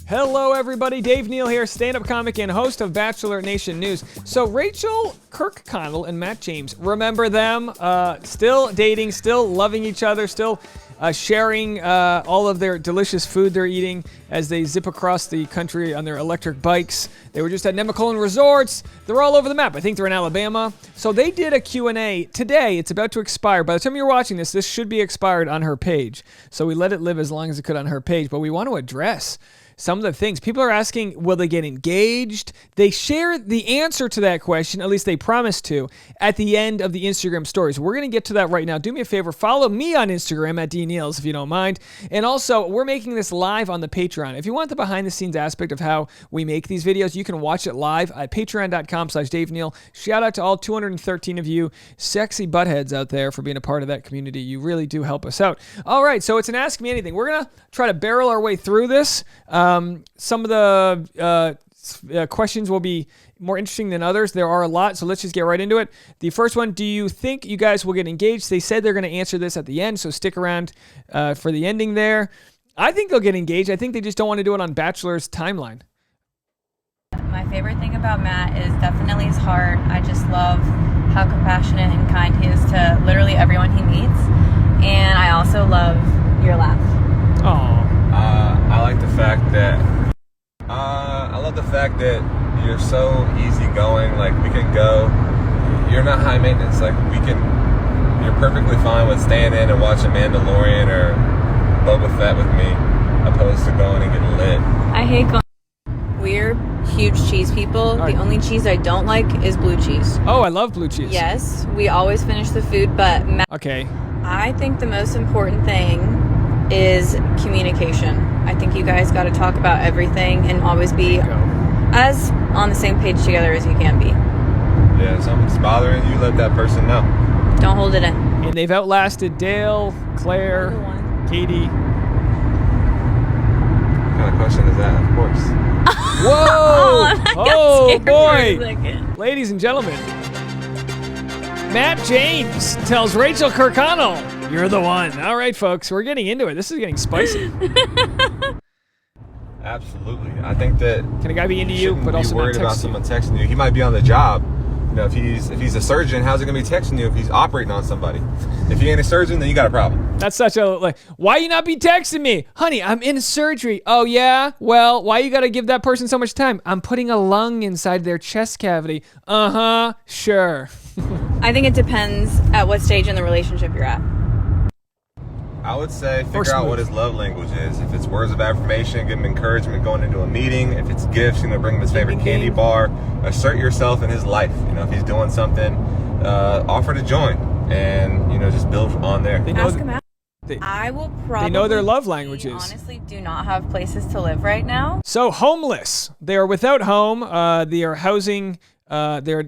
Hello, everybody. Dave Neal here, stand-up comic and host of Bachelor Nation News. So Rachael Kirkconnell and Matt James, remember them? Still dating, still loving each other, still sharing all of their delicious food they're eating as they zip across the country on their electric bikes. They were just at Nemacolin Resorts. They're all over the map. I think they're in Alabama. So they did a Q&A today. It's about to expire. By the time you're watching this, this should be expired on her page. So we let it live as long as it could on her page. But we want to address some of the things. People are asking, will they get engaged? They share the answer to that question, at least they promised to, at the end of the Instagram stories. We're going to get to that right now. Do me a favor, follow me on Instagram at DNeals if you don't mind. And also, we're making this live on the Patreon. If you want the behind-the-scenes aspect of how we make these videos, you can watch it live at patreon.com/Dave Neal. Shout out to all 213 of you sexy buttheads out there for being a part of that community. You really do help us out. All right, so it's an Ask Me Anything. We're going to try to barrel our way through this. Some of the questions will be more interesting than others. There are a lot, so let's just get right into it. The first one, do you think you guys will get engaged? They said they're going to answer this at the end, so stick around for the ending there. I think they'll get engaged. I think they just don't want to do it on Bachelor's timeline. My favorite thing about Matt is definitely his heart. I just love how compassionate and kind he is to literally everyone he meets. And I also love your laugh. Oh. I like the fact that I love the fact that you're so easygoing. Like, we can go. You're not high maintenance. Like, you're perfectly fine with staying in and watching Mandalorian or Boba Fett with me, opposed to going and getting lit. I hate going. We're huge cheese people. Right. The only cheese I don't like is blue cheese. Oh, I love blue cheese. Yes, we always finish the food, but Matt, Okay. I think the most important thing is communication. I think you guys got to talk about everything and always be as on the same page together as you can be. Yeah, if something's bothering you, let that person know. Don't hold it in. And they've outlasted Dale, Claire, Katie. What kind of question is that? Of course. Whoa! Oh, boy! For a second. Ladies and gentlemen, Matt James tells Rachael Kirkconnell, you're the one. All right, folks, we're getting into it. This is getting spicy. Absolutely. I think that Can a guy be into you, but also be not worried about text you? someone texting you. He might be on the job. You know, if he's a surgeon, how's he gonna be texting you if he's operating on somebody? If he ain't a surgeon, then you got a problem. That's such a, like, why you not be texting me? Honey, I'm in surgery. Oh, yeah? Well, why you got to give that person so much time? I'm putting a lung inside their chest cavity. Uh-huh, sure. I think it depends at what stage in the relationship you're at. I would say First figure out move. what his love language is. If it's words of affirmation, give him encouragement going into a meeting. If it's gifts, bring him his favorite candy bar. Assert yourself in his life. If he's doing something, offer to join, and just build on there. They know Ask him out. I will probably. They know their love languages. Honestly, do not have places to live right now. So homeless. They are without home. They are housing. They're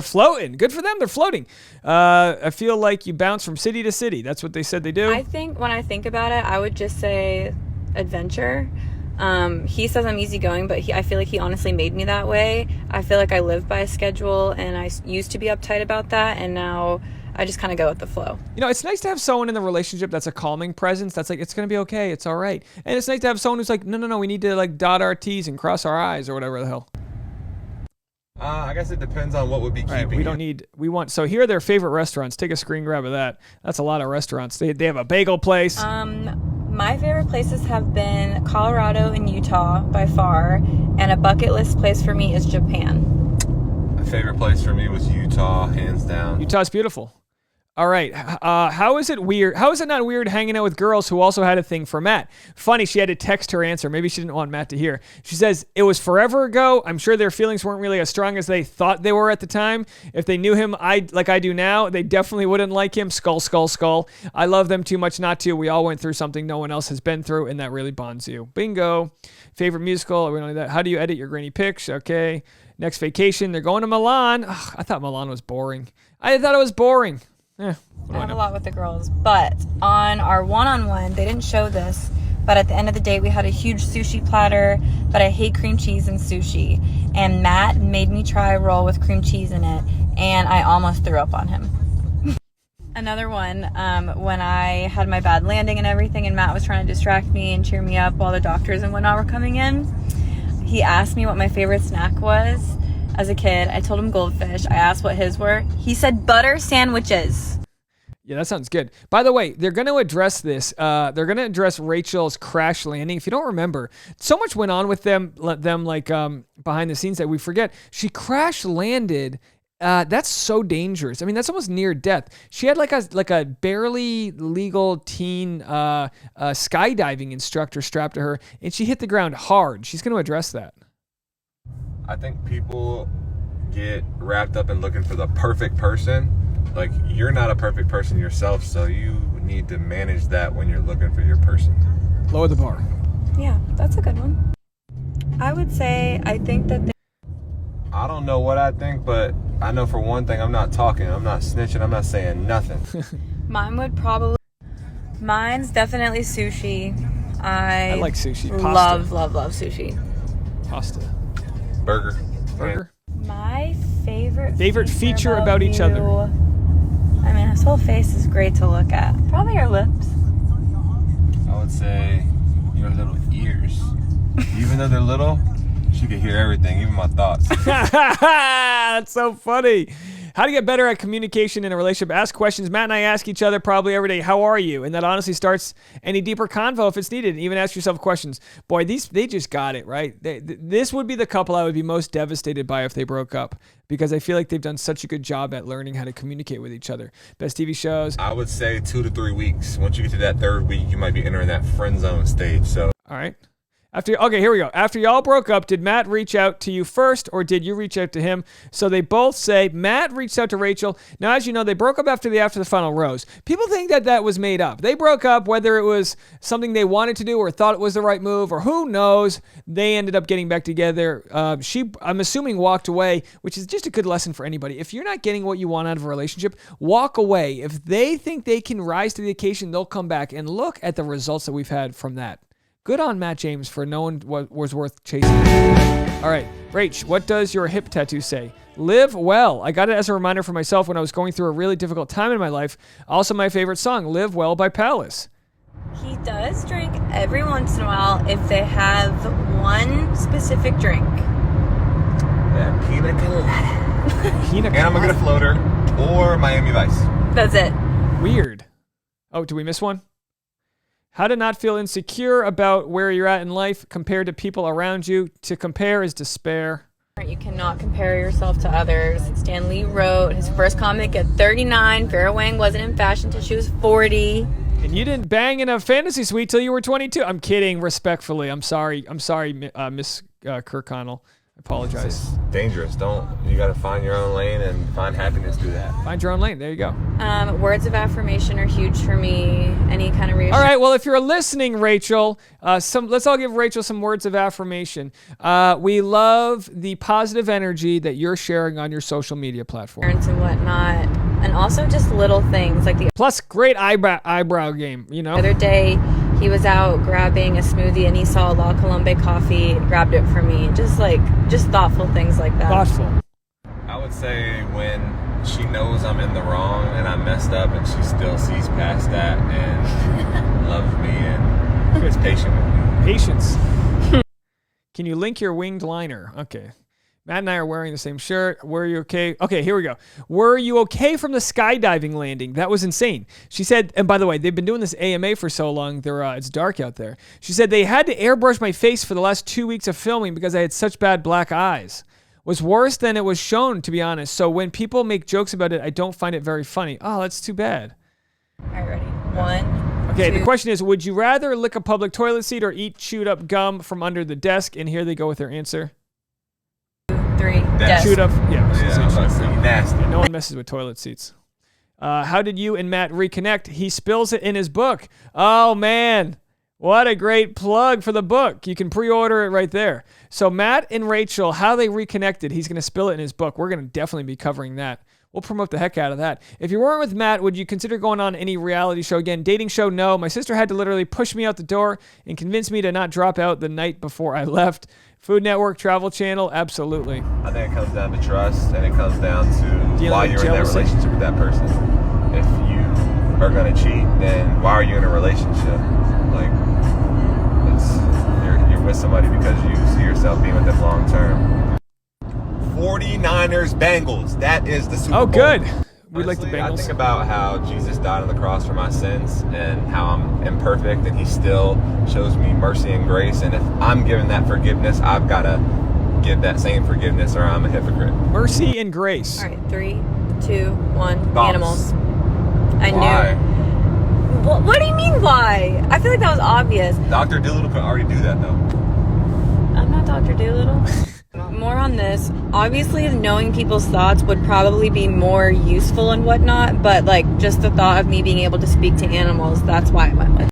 floating. Good for them. They're floating. I feel like you bounce from city to city. That's what they said they do. I think when I think about it, I would just say adventure. He says I'm easygoing, but I feel like he honestly made me that way. I feel like I live by a schedule, and I used to be uptight about that, and now I just kind of go with the flow. It's nice to have someone in the relationship that's a calming presence. That's like, it's going to be okay. It's all right. And it's nice to have someone who's like, no, we need to like dot our T's and cross our I's or whatever the hell. I guess it depends on what would be keeping Right, so here are their favorite restaurants. Take a screen grab of that. That's a lot of restaurants. They have a bagel place. My favorite places have been Colorado and Utah by far, and a bucket list place for me is Japan. My favorite place for me was Utah, hands down. Utah's beautiful. All right. How is it weird? How is it not weird hanging out with girls who also had a thing for Matt? Funny, she had to text her answer. Maybe she didn't want Matt to hear. She says, it was forever ago. I'm sure their feelings weren't really as strong as they thought they were at the time. If they knew him like I do now, they definitely wouldn't like him. Skull, skull, skull. I love them too much not to. We all went through something no one else has been through, and that really bonds you. Bingo. Favorite musical? We don't need that. How do you edit your grainy pics? Okay. Next vacation. They're going to Milan. Ugh, I thought Milan was boring. I thought it was boring. I have a lot with the girls, but on our one-on-one, they didn't show this, but at the end of the day, we had a huge sushi platter, but I hate cream cheese in sushi, and Matt made me try a roll with cream cheese in it, and I almost threw up on him. Another one, when I had my bad landing and everything, and Matt was trying to distract me and cheer me up while the doctors and whatnot were coming in. He asked me what my favorite snack was as a kid. I told him goldfish. I asked what his were. He said butter sandwiches. Yeah, that sounds good. By the way, they're going to address this. They're going to address Rachel's crash landing. If you don't remember, so much went on with them like behind the scenes that we forget. She crash landed. That's so dangerous. I mean, that's almost near death. She had like a barely legal teen skydiving instructor strapped to her, and she hit the ground hard. She's going to address that. I think people get wrapped up in looking for the perfect person. Like, you're not a perfect person yourself, so you need to manage that when you're looking for your person. Lower the bar. Yeah, that's a good one. I would say I think that I don't know what I think, but I know for one thing, I'm not talking, I'm not snitching, I'm not saying nothing. Mine's definitely sushi. I like sushi. Pasta. Love sushi. Pasta. Burger. My favorite feature about each other. I mean, his whole face is great to look at. Probably your lips. I would say your little ears. Even though they're little, she can hear everything, even my thoughts. That's so funny. How to get better at communication in a relationship? Ask questions. Matt and I ask each other probably every day, how are you? And that honestly starts any deeper convo if it's needed. Even ask yourself questions. Boy, they just got it, right? This would be the couple I would be most devastated by if they broke up, because I feel like they've done such a good job at learning how to communicate with each other. Best TV shows. I would say 2 to 3 weeks. Once you get to that third week, you might be entering that friend zone stage. So. All right. Okay, here we go. After y'all broke up, did Matt reach out to you first, or did you reach out to him? So they both say Matt reached out to Rachel. Now, as you know, they broke up after the final rose. People think that was made up. They broke up whether it was something they wanted to do or thought it was the right move, or who knows. They ended up getting back together. She, I'm assuming, walked away, which is just a good lesson for anybody. If you're not getting what you want out of a relationship, walk away. If they think they can rise to the occasion, they'll come back. And look at the results that we've had from that. Good on Matt James for knowing what was worth chasing. All right, Rach, what does your hip tattoo say? Live well. I got it as a reminder for myself when I was going through a really difficult time in my life. Also, my favorite song, Live Well by Palace. He does drink every once in a while if they have one specific drink. That pina colada. Pina colada. And I'm going to get a floater or Miami Vice. That's it. Weird. Oh, did we miss one? How to not feel insecure about where you're at in life compared to people around you. To compare is despair. You cannot compare yourself to others. Stan Lee wrote his first comic at 39. Vera Wang wasn't in fashion until she was 40. And you didn't bang in a fantasy suite till you were 22. I'm kidding, respectfully. I'm sorry, Miss Kirkconnell. I apologize. It's dangerous. You got to find your own lane and find happiness through that. Find your own lane. There you go. Words of affirmation are huge for me. Any kind of reassurance. All right. Well, if you're listening, Rachel, let's all give Rachel some words of affirmation. We love the positive energy that you're sharing on your social media platforms and whatnot, and also just little things like the. Plus, great eyebrow game. You know. The other day, he was out grabbing a smoothie and he saw La Colombe coffee, grabbed it for me. Just thoughtful things like that. Thoughtful. I would say when she knows I'm in the wrong and I messed up and she still sees past that and loves me and is patient with me. Patience. Can you link your winged liner? Okay. Matt and I are wearing the same shirt. Were you okay? Okay, here we go. Were you okay from the skydiving landing? That was insane. She said, and by the way, they've been doing this AMA for so long, it's dark out there. She said, they had to airbrush my face for the last 2 weeks of filming because I had such bad black eyes. Was worse than it was shown, to be honest. So when people make jokes about it, I don't find it very funny. Oh, that's too bad. All right, ready? 1, Okay, 2. the question is, would you rather lick a public toilet seat or eat chewed up gum from under the desk? And here they go with their answer. 3. Chewed up. Yeah, nasty. No one messes with toilet seats. How did you and Matt reconnect? He spills it in his book. Oh, man. What a great plug for the book. You can pre-order it right there. So Matt and Rachel, how they reconnected, he's going to spill it in his book. We're going to definitely be covering that. We'll promote the heck out of that. If you weren't with Matt, would you consider going on any reality show again? Dating show, no. My sister had to literally push me out the door and convince me to not drop out the night before I left. Food Network, Travel Channel, absolutely. I think it comes down to trust, and it comes down to Dealing why with you're jealousy. in that relationship with that person. If you are gonna cheat, then why are you in a relationship? Like, you're with somebody because you see yourself being with them long term. 49ers Bengals. That is the Super Bowl. Oh, good. We Honestly, like the Bengals. I think about how Jesus died on the cross for my sins and how I'm imperfect, and he still shows me mercy and grace. And if I'm given that forgiveness, I've got to give that same forgiveness, or I'm a hypocrite. Mercy and grace. All right, 3, 2, 1. Bombs. Animals. I Why? knew. What do you mean why? I feel like that was obvious. Dr. Doolittle could already do that, though. I'm not Dr. Doolittle. More on this. Obviously, knowing people's thoughts would probably be more useful and whatnot, but like just the thought of me being able to speak to animals, that's why I went with.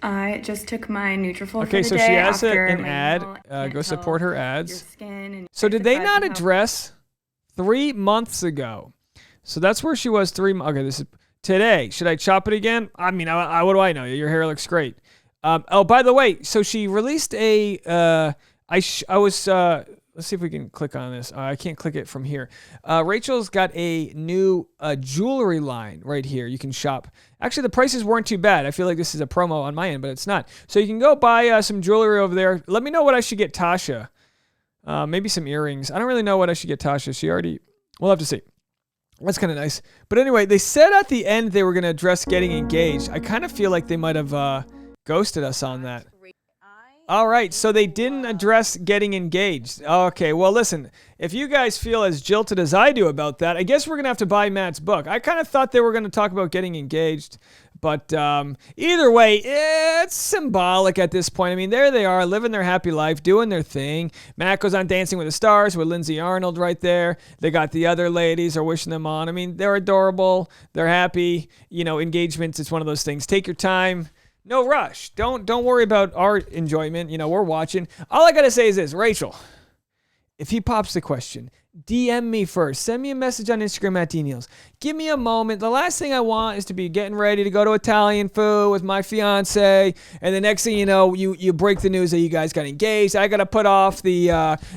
I just took my Nutrafol Okay, so she has an ad. Go support her ads. So did they not address 3 months ago? So that's where she was 3 months. Okay, this is today. Should I chop it again? I mean, what do I know? Your hair looks great. Oh, by the way, so she released a. Let's see if we can click on this. I can't click it from here. Rachel's got a new jewelry line right here. You can shop. Actually, the prices weren't too bad. I feel like this is a promo on my end, but it's not. So you can go buy some jewelry over there. Let me know what I should get Tasha. Maybe some earrings. I don't really know what I should get Tasha. We'll have to see. That's kind of nice. But anyway, they said at the end they were going to address getting engaged. I kind of feel like they might have ghosted us on that. All right, so they didn't address getting engaged. Okay, well, listen, if you guys feel as jilted as I do about that, I guess we're going to have to buy Matt's book. I kind of thought they were going to talk about getting engaged, but either way, it's symbolic at this point. I mean, there they are, living their happy life, doing their thing. Matt goes on Dancing with the Stars with Lindsay Arnold right there. They got the other ladies are wishing them on. I mean, they're adorable. They're happy. You know, engagements, it's one of those things. Take your time. No rush. Don't worry about our enjoyment. You know, we're watching. All I got to say is this, Rachel, if he pops the question, DM me first. Send me a message on Instagram at DNeils. Give me a moment. The last thing I want is to be getting ready to go to Italian food with my fiance, and the next thing you know, you break the news that you guys got engaged. I got to put off the,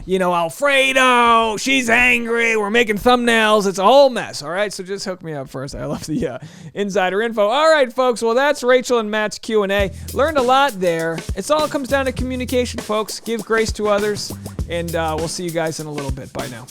Alfredo. She's angry. We're making thumbnails. It's a whole mess, all right? So just hook me up first. I love the insider info. All right, folks. Well, that's Rachel and Matt's Q&A. Learned a lot there. It all comes down to communication, folks. Give grace to others, and we'll see you guys in a little bit. Bye now.